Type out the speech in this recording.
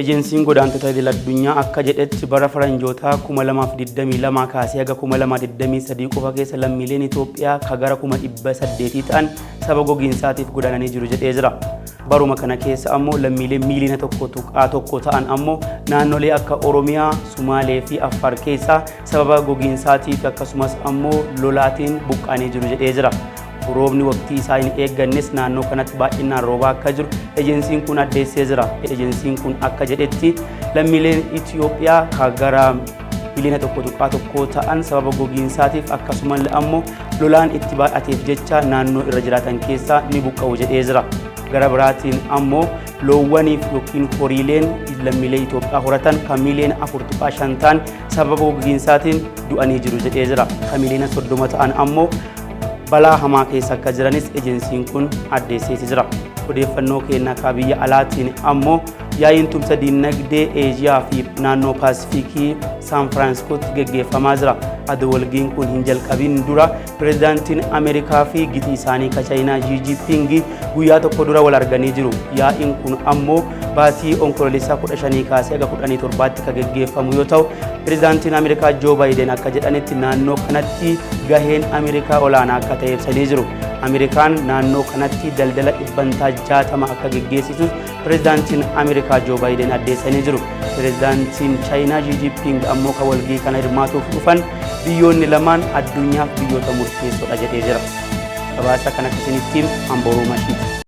Ejensiin godaantota idil-addunyaa akka jedhetti bara faranjoota 2022 kaasee haga 2023 qofa keessa lammiileen Itoophiyaa kagara 800 ta'an sababa gogiinsaatiif godaananii jiru jedhee jira. Baruma kana keessa ammoo lammiileen miiliina tokko ta'an ammoo naannolee akka Oromiyaa, Sumaalee fi Affaar keessa sababa gogiinsaatiif akkasumas ammoo lolaatiin buqqaanii jiru jedhee jira. Roobni waqtii isaa hin eeggannes naannoo kanatti baay'inaan roobaa akka jiru ejensiin kun addeessee jira. Ejensiin kun akka jedhetti lammiileen Itoophiyaa kagara miiliina tokko ta'an sababa gogiinsaatiif akkasumas ammoo lolaan itti baay'ateef jecha naannoo irra jiraatan keessaa ni buqqa'u jedhee jira. Gara biraatiin ammoo loowwaniif yookiin horiileen lammiilee Itoophiyaa horatan kan miiliina 4.5 ta'an sababa gogiinsaatiin du'anii jiru jedhee jira. Kan miiliina 30 ta'an ammoo balaa hamaa keessa akka jiranis ejensiin kun addeessee jira. Odeeffannoo keenyaa biyya alaatiin ammoo yaa'iin tumsa diinagdee Eeziyaa fi naannoo Paasifiikii Saan Firaansiskootti gaggeeffamaa jira. Adoo walga'iin kun hin jalqabin dura pirezidaantiin Ameerikaa fi gitii isaanii Chaayinaa Xi Jinping guyyaa tokko dura wal arganii jiru. Yaa'iin kun ammoo baatii onkololeessaa 15 kaasee haga 17tti kan gaggeeffamu yoo ta'u, pirezidaantiin Ameerikaa Joo Baayiden akka jedhanitti naannoo kanatti gaheen Ameerikaa olaanaa akka ta'e ibsanii jiru. Ameerikaan naannoo kanatti daldala 60 akka gaggeessitu pirezidaantiin Ameerikaa Joo Baayiden addeessanii jiru. Pirezidaantiin Chaayinaa Xi Jinping ammoo kan walga'ii kana hirmaatuuf dhufan biyyoonni lamaan addunyaaf biyyoota murteessoodha jedhee jira. Gabaasa kana akkasinitti Ambooruu Mashiiti.